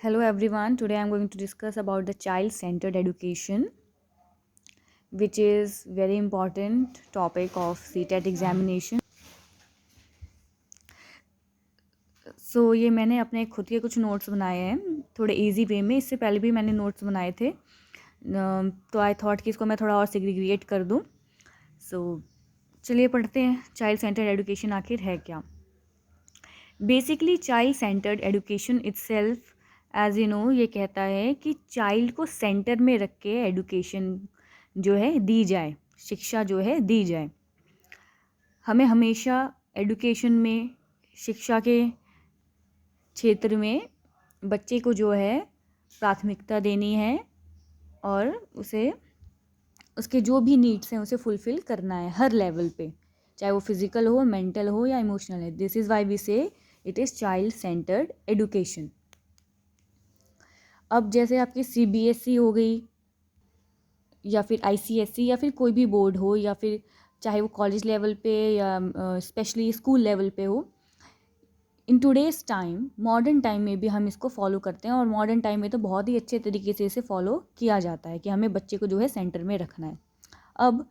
Hello everyone, today I am going to discuss about the child-centered education, which is very important topic of CTET examination. ये मैंने अपने खुद के कुछ notes बनाए हैं थोड़े इजी वे में। इससे पहले भी मैंने नोट्स बनाए थे, तो आई थॉट कि इसको मैं थोड़ा और सेग्रीगेट कर दूं। चलिए पढ़ते हैं चाइल्ड सेंटर्ड एजुकेशन आखिर है क्या। Basically child centred education itself as you know ये कहता है कि चाइल्ड को सेंटर में रख के एजुकेशन जो है दी जाए, शिक्षा जो है दी जाए। हमें हमेशा एजुकेशन में, शिक्षा के क्षेत्र में बच्चे को जो है प्राथमिकता देनी है और उसे उसके जो भी नीड्स हैं उसे फुलफ़िल करना है हर लेवल पे, चाहे वो फिज़िकल हो, मेंटल हो या इमोशनल है। दिस इज़ वाई वी से it is child centred education. अब जैसे आपकी CBSE हो गई या फिर ICSE या फिर कोई भी बोर्ड हो, या फिर चाहे वो कॉलेज लेवल पे या स्पेशली स्कूल लेवल पे हो, in today's time, modern time में भी हम इसको फॉलो करते हैं और मॉडर्न टाइम में तो बहुत ही अच्छे तरीके से इसे फॉलो किया जाता है कि हमें बच्चे को जो है सेंटर में रखना है। अब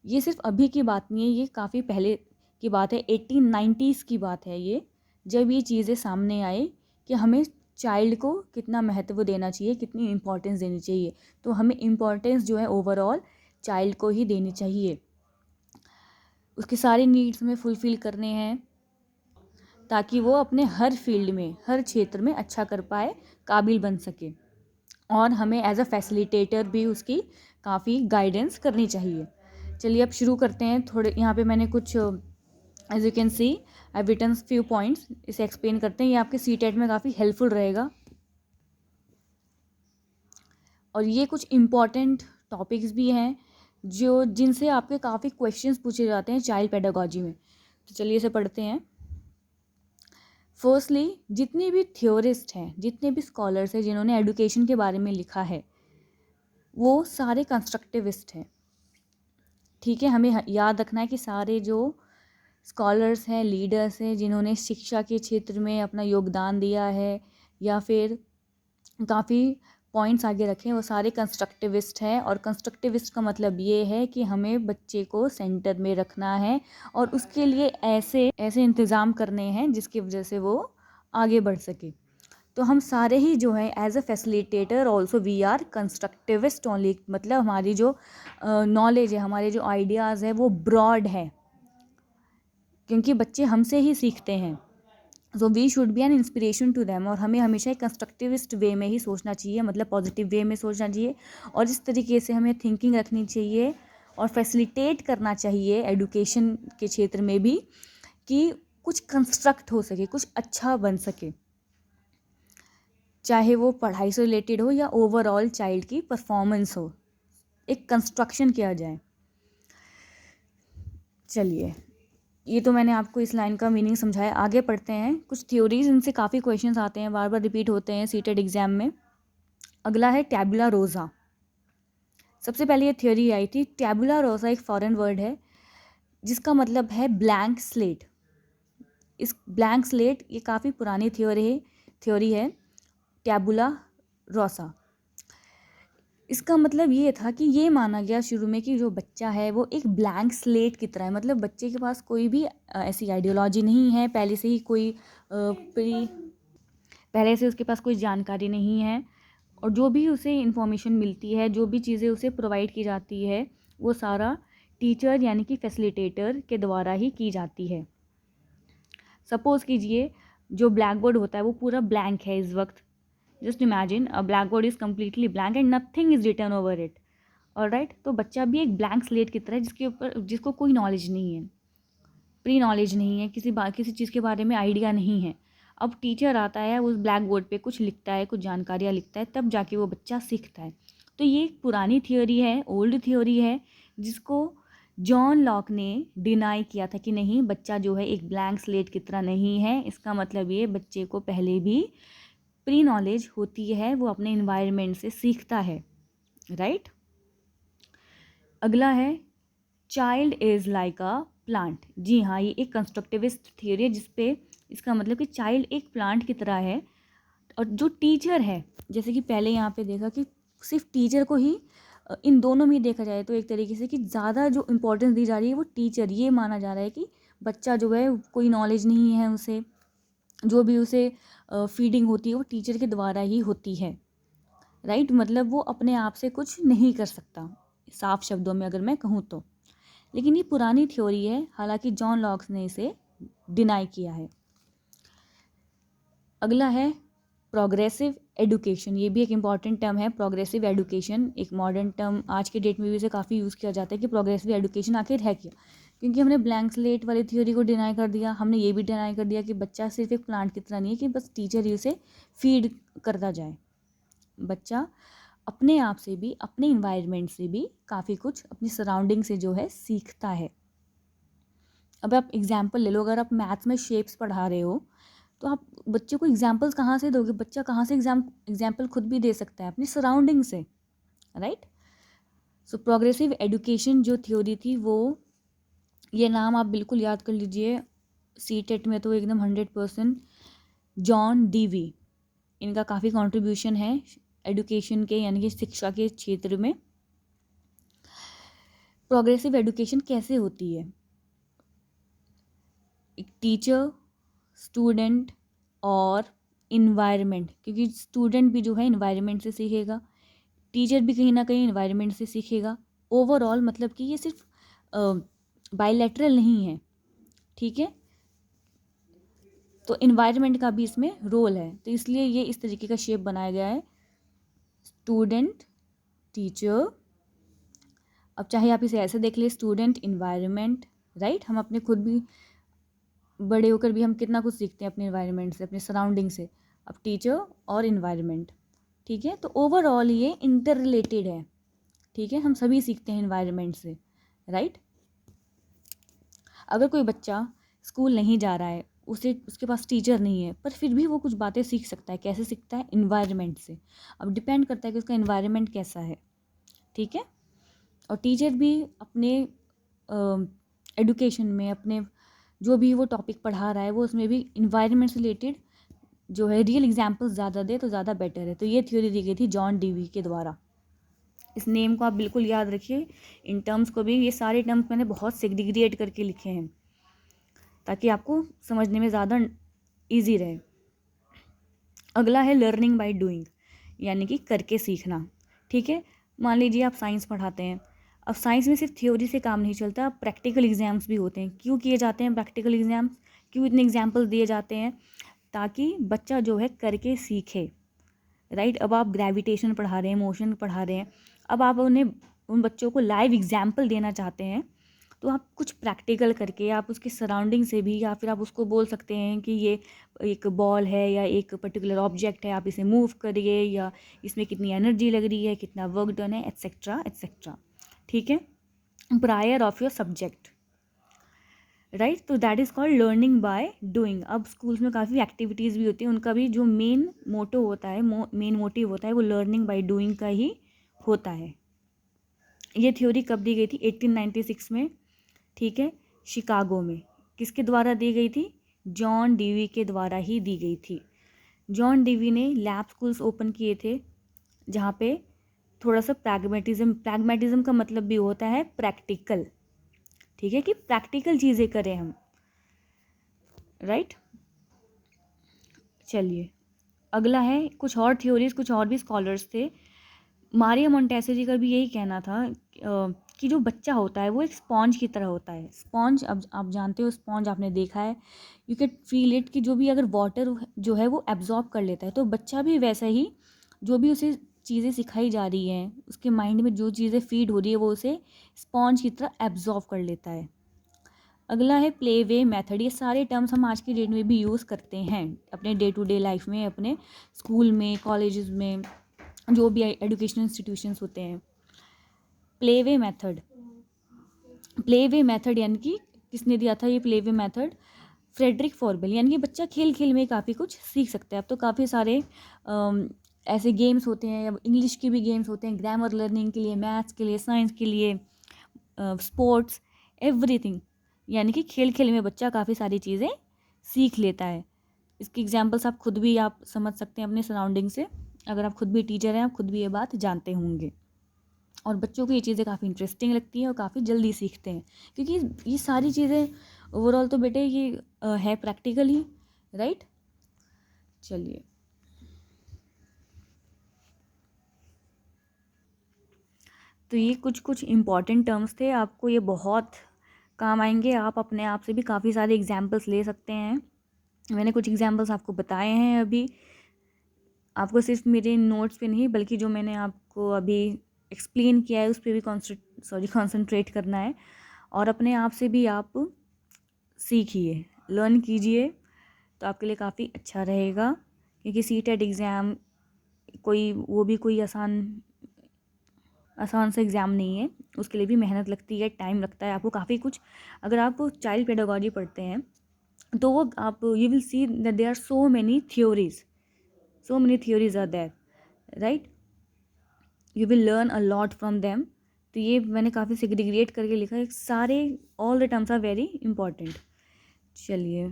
ये सिर्फ अभी की बात नहीं है, ये काफ़ी पहले की बात है, 1890s की बात है ये, जब ये चीज़ें सामने आई कि हमें चाइल्ड को कितना महत्व देना चाहिए, कितनी इम्पोर्टेंस देनी चाहिए। तो हमें इम्पोर्टेंस जो है ओवरऑल चाइल्ड को ही देनी चाहिए, उसके सारे नीड्स हमें फुलफ़िल करने हैं ताकि वो अपने हर फील्ड में, हर क्षेत्र में अच्छा कर पाए, काबिल बन सके। और हमें एज अ फैसिलिटेटर भी उसकी काफ़ी गाइडेंस करनी चाहिए। चलिए अब शुरू करते हैं। थोड़े यहाँ पे मैंने कुछ as you can see I written few points, इसे एक्सप्लेन करते हैं। ये आपके CTET में काफ़ी हेल्पफुल रहेगा और ये कुछ इम्पॉर्टेंट टॉपिक्स भी हैं जो जिनसे आपके काफ़ी क्वेश्चंस पूछे जाते हैं चाइल्ड पेडागोजी में। तो चलिए इसे पढ़ते हैं। फर्स्टली, जितने भी थियोरिस्ट हैं, जितने भी स्कॉलर्स हैं जिन्होंने एजुकेशन के बारे में लिखा है, वो सारे कंस्ट्रक्टिविस्ट हैं। ठीक है, हमें याद रखना है कि सारे जो स्कॉलर्स हैं, लीडर्स हैं, जिन्होंने शिक्षा के क्षेत्र में अपना योगदान दिया है या फिर काफ़ी पॉइंट्स आगे रखे हैं, वो सारे कंस्ट्रक्टिविस्ट हैं। और कंस्ट्रक्टिविस्ट का मतलब ये है कि हमें बच्चे को सेंटर में रखना है और उसके लिए ऐसे ऐसे इंतज़ाम करने हैं जिसकी वजह से वो आगे बढ़ सके। तो हम सारे ही जो है as a facilitator also we are constructivist only, मतलब हमारी जो नॉलेज है, हमारे जो आइडियाज़ है वो ब्रॉड है, क्योंकि बच्चे हमसे ही सीखते हैं। So we should be an inspiration to them. और हमें हमेशा एक कंस्ट्रक्टिविस्ट वे में ही सोचना चाहिए, मतलब पॉजिटिव वे में सोचना चाहिए, और इस तरीके से हमें थिंकिंग रखनी चाहिए और फैसिलिटेट करना चाहिए एजुकेशन के क्षेत्र में भी कि कुछ कंस्ट्रक्ट हो सके, कुछ अच्छा बन सके, चाहे वो पढ़ाई से रिलेटेड हो या ओवरऑल चाइल्ड की परफॉर्मेंस हो, एक कंस्ट्रक्शन किया जाए। चलिए, ये तो मैंने आपको इस लाइन का मीनिंग समझाया। आगे पढ़ते हैं। कुछ थ्योरीज, इनसे काफ़ी क्वेश्चंस आते हैं, बार बार रिपीट होते हैं CTET एग्जाम में। अगला है टैबुला रोज़ा। सबसे पहले ये थ्योरी आई थी। टैबुला रोज़ा एक फॉरेन वर्ड है जिसका मतलब है ब्लैंक स्लेट। इस ब्लैंक स्लेट, ये काफ़ी पुरानी थ्योरी है टैबुला रोज़ा। इसका मतलब ये था कि ये माना गया शुरू में कि जो बच्चा है वो एक ब्लैंक स्लेट की तरह है, मतलब बच्चे के पास कोई भी ऐसी आइडियोलॉजी नहीं है, पहले से ही कोई पहले से उसके पास कोई जानकारी नहीं है, और जो भी उसे इन्फॉर्मेशन मिलती है, जो भी चीज़ें उसे प्रोवाइड की जाती है, वो सारा टीचर यानी कि फैसिलिटेटर के द्वारा ही की जाती है। सपोज़ कीजिए जो ब्लैक बोर्ड होता है वो पूरा ब्लैंक है इस वक्त। Just imagine a black board is completely blank and nothing is written over it. Alright, तो बच्चा भी एक ब्लैंक स्लेट की तरह है जिसको कोई नॉलेज नहीं है, प्री नॉलेज नहीं है, किसी चीज़ के बारे में आइडिया नहीं है। अब टीचर आता है, उस ब्लैक बोर्ड पे कुछ लिखता है, कुछ जानकारियाँ लिखता है, तब जाके वो बच्चा सीखता है। तो ये एक पुरानी थ्योरी है, ओल्ड थ्योरी है, जिसको जॉन लॉक ने डिनाई किया था कि नहीं, बच्चा जो है एक ब्लैंक स्लेट की तरह नहीं है। इसका मतलब ये बच्चे को पहले भी प्री नॉलेज होती है, वो अपने इन्वायरमेंट से सीखता है। राइट। अगला है child is like a plant. जी हाँ, ये एक कंस्ट्रक्टिविस्ट थियरी है जिसपे इसका मतलब कि चाइल्ड एक प्लांट की तरह है। और जो टीचर है, जैसे कि पहले यहाँ पे देखा कि सिर्फ टीचर को ही इन दोनों में ही देखा जाए तो एक तरीके से कि ज़्यादा जो इम्पोर्टेंस दी जा रही है वो टीचर, ये माना जा रहा है कि बच्चा जो है कोई नॉलेज नहीं है उसे, जो भी उसे फीडिंग होती है वो टीचर के द्वारा ही होती है, राइट। मतलब वो अपने आप से कुछ नहीं कर सकता, साफ शब्दों में अगर मैं कहूँ तो। लेकिन ये पुरानी थ्योरी है, हालांकि जॉन लॉक्स ने इसे डिनाई किया है। अगला है प्रोग्रेसिव एडुकेशन। ये भी एक इम्पॉर्टेंट टर्म है, प्रोग्रेसिव एडुकेशन। एक मॉडर्न टर्म, आज के डेट में भी इसे काफ़ी यूज़ किया जाता है कि प्रोग्रेसिव एडुकेशन आखिर है क्या। क्योंकि हमने ब्लैंक स्लेट वाली थ्योरी को डिनाई कर दिया, हमने ये भी डिनाई कर दिया कि बच्चा सिर्फ एक प्लांट की तरह नहीं है कि बस टीचर ही उसे फीड करता जाए। बच्चा अपने आप से भी, अपने इन्वायरमेंट से भी काफ़ी कुछ, अपनी सराउंडिंग से जो है सीखता है। अब आप एग्जाम्पल ले लो, अगर आप मैथ्स में शेप्स पढ़ा रहे हो तो आप बच्चे को एग्जाम्पल्स कहाँ से दोगे? बच्चा कहाँ से एग्जाम्पल खुद भी दे सकता है? अपनी सराउंडिंग से, राइट। सो प्रोग्रेसिव एडुकेशन जो थ्योरी थी वो, ये नाम आप बिल्कुल याद कर लीजिए, सीटेट में तो एकदम 100%। जॉन डीवी, इनका काफ़ी कंट्रीब्यूशन है एडुकेशन के, यानी कि शिक्षा के क्षेत्र में। प्रोग्रेसिव एडुकेशन कैसे होती है? एक टीचर, स्टूडेंट और इन्वायरमेंट, क्योंकि स्टूडेंट भी जो है इन्वायरमेंट से सीखेगा, टीचर भी कहीं ना कहीं इन्वायरमेंट से सीखेगा। ओवरऑल मतलब कि ये सिर्फ बायलैटरल नहीं है, ठीक है। तो इन्वायरमेंट का भी इसमें रोल है, तो इसलिए ये इस तरीके का शेप बनाया गया है, स्टूडेंट टीचर। अब चाहे आप इसे ऐसे देख ले, स्टूडेंट इन्वायरमेंट, राइट। हम अपने खुद भी बड़े होकर भी हम कितना कुछ सीखते हैं अपने इन्वायरमेंट से, अपने सराउंडिंग से। अब टीचर और इन्वायरमेंट, ठीक है। तो ओवरऑल ये इंटर रिलेटेड है, ठीक है। हम सभी सीखते हैं इन्वायरमेंट से, राइट। अगर कोई बच्चा स्कूल नहीं जा रहा है, उसके पास टीचर नहीं है, पर फिर भी वो कुछ बातें सीख सकता है। कैसे सीखता है? इन्वायरमेंट से। अब डिपेंड करता है कि उसका इन्वायरमेंट कैसा है, ठीक है। और टीचर भी अपने एडुकेशन में, अपने जो भी वो टॉपिक पढ़ा रहा है वो उसमें भी इन्वायरमेंट से रिलेटेड जो है रियल एग्जाम्पल्स ज़्यादा दे तो ज़्यादा बेटर है। तो ये थ्योरी दी गई थी जॉन डीवी के द्वारा। इस नेम को आप बिल्कुल याद रखिए, इन टर्म्स को भी। ये सारे टर्म्स मैंने बहुत सेग्रीगेट करके लिखे हैं ताकि आपको समझने में ज़्यादा ईजी रहे। अगला है लर्निंग बाय डूइंग, यानी कि करके सीखना, ठीक है। मान लीजिए आप साइंस पढ़ाते हैं, अब साइंस में सिर्फ थ्योरी से काम नहीं चलता, प्रैक्टिकल एग्जाम्स भी होते हैं। क्यों किए जाते हैं प्रैक्टिकल एग्जाम्स? क्यों इतने एग्जाम्पल्स दिए जाते हैं? ताकि बच्चा जो है करके सीखे, राइट। अब आप ग्रेविटेशन पढ़ा रहे हैं, मोशन पढ़ा रहे हैं, अब आप उन्हें, उन बच्चों को लाइव एग्जाम्पल देना चाहते हैं, तो आप कुछ प्रैक्टिकल करके, आप उसके सराउंडिंग से भी, या फिर आप उसको बोल सकते हैं कि ये एक बॉल है या एक पर्टिकुलर ऑब्जेक्ट है, आप इसे मूव करिए, या इसमें कितनी एनर्जी लग रही है, कितना वर्क डन है, एट्सेट्रा एट्सेट्रा, ठीक है। Prior of your subject, right. तो that is called learning by doing. अब स्कूल्स में काफ़ी एक्टिविटीज़ भी होती हैं, उनका भी जो मेन मोटो होता है, मेन मोटिव होता है, वो लर्निंग बाय डूइंग का ही होता है। ये थ्योरी कब दी गई थी? 1896 में, ठीक है, शिकागो में। किसके द्वारा दी गई थी? जॉन डीवी के द्वारा ही दी गई थी। जॉन डीवी ने लैब स्कूल्स ओपन किए थे, जहाँ पे थोड़ा सा प्रैग्मेटिज्म का मतलब भी होता है प्रैक्टिकल, ठीक है, कि प्रैक्टिकल चीज़ें करें हम, राइट। चलिए अगला है कुछ और थ्योरीज, कुछ और भी स्कॉलर्स थे। मारिया मोंटेसरी का भी यही कहना था कि जो बच्चा होता है वो एक स्पॉन्ज की तरह होता है। स्पॉन्ज, अब आप जानते हो स्पॉन्ज, आपने देखा है, यू कैन फील इट, कि जो भी अगर वाटर जो है वो एब्जॉर्ब कर लेता है, तो बच्चा भी वैसा ही, जो भी उसे चीज़ें सिखाई जा रही हैं, उसके माइंड में जो चीज़ें फीड हो रही है वो उसे स्पॉन्ज की तरह एब्जॉर्ब कर लेता है। अगला है प्ले वे मेथड। ये सारे टर्म्स हम आज की डेट में भी यूज़ करते हैं अपने डे टू डे लाइफ में, अपने स्कूल में, कॉलेजेस में, जो भी एजुकेशनल इंस्टीट्यूशंस होते हैं। Play way method, play way method यानी कि किसने दिया था ये प्ले वे मेथड? फ्रेडरिक फॉर्बेल। यानी कि बच्चा खेल खेल में काफ़ी कुछ सीख सकता है। अब तो काफ़ी सारे ऐसे गेम्स होते हैं, अब इंग्लिश के भी गेम्स होते हैं, ग्रामर लर्निंग के लिए, मैथ्स के लिए, साइंस के लिए, स्पोर्ट्स, एवरीथिंग। यानी कि खेल खेल में बच्चा काफ़ी सारी चीज़ें सीख लेता है। इसकी एग्जांपल्स आप खुद भी आप समझ सकते हैं अपने सराउंडिंग से। अगर आप खुद भी टीचर हैं, आप खुद भी ये बात जानते होंगे। और बच्चों को ये चीज़ें काफ़ी इंटरेस्टिंग लगती हैं और काफ़ी जल्दी सीखते हैं, क्योंकि ये सारी चीज़ें ओवरऑल तो बेटे ये है प्रैक्टिकल ही, राइट। चलिए, तो ये कुछ कुछ इम्पॉर्टेंट टर्म्स थे, आपको ये बहुत काम आएंगे। आप अपने आप से भी काफ़ी सारे एग्जाम्पल्स ले सकते हैं। मैंने कुछ एग्जाम्पल्स आपको बताए हैं अभी, आपको सिर्फ मेरे नोट्स पे नहीं बल्कि जो मैंने आपको अभी एक्सप्लेन किया है उस पर भी कॉन्सेंट्रेट करना है। और अपने आप से भी आप सीखिए, लर्न कीजिए, तो आपके लिए काफ़ी अच्छा रहेगा। क्योंकि सीटेट एग्ज़ाम कोई आसान सा एग्ज़ाम नहीं है, उसके लिए भी मेहनत लगती है, टाइम लगता है, आपको काफ़ी कुछ। अगर आप चाइल्ड पेडागोजी पढ़ते हैं तो वो आप you will see that there are so many theories are there, right. You will learn a lot from them. तो ये मैंने काफ़ी सेग्रीगेट करके लिखा है, सारे all the terms are very important. चलिए,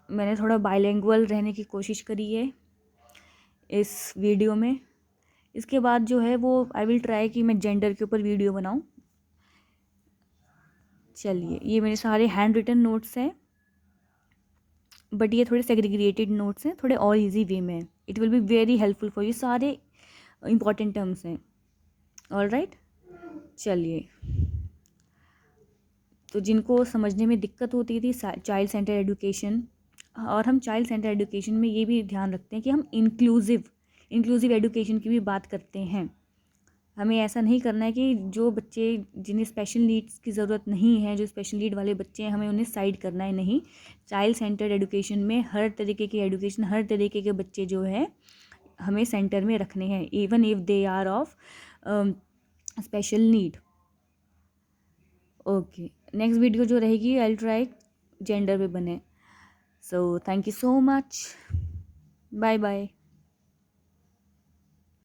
मैंने थोड़ा बाइलिंगुअल रहने की कोशिश करी है इस वीडियो में। इसके बाद जो है वो आई विल ट्राई कि मैं जेंडर के ऊपर वीडियो बनाऊं। चलिए, ये मेरे सारे हैंड रिटन नोट्स हैं, बट ये थोड़े सेग्रीगेटेड नोट्स हैं, थोड़े और इजी वे में। It will be very helpful for you, सारे इंपॉर्टेंट टर्म्स हैं। ऑल राइट, चलिए। तो जिनको समझने में दिक्कत होती थी चाइल्ड सेंटर एजुकेशन, और हम चाइल्ड सेंटर एजुकेशन में ये भी ध्यान रखते हैं कि हम इंक्लूसिव एजुकेशन की भी बात करते हैं। हमें ऐसा नहीं करना है कि जो बच्चे जिन्हें स्पेशल नीड्स की ज़रूरत नहीं है, जो स्पेशल नीड वाले बच्चे हैं, हमें उन्हें साइड करना है, नहीं। चाइल्ड सेंटर्ड एजुकेशन में हर तरीके की एजुकेशन, हर तरीके के बच्चे जो है हमें सेंटर में रखने हैं, even if they are of special need. Okay, next video जो रहेगी आई विल ट्राई जेंडर पे बने। So thank you so much, bye bye.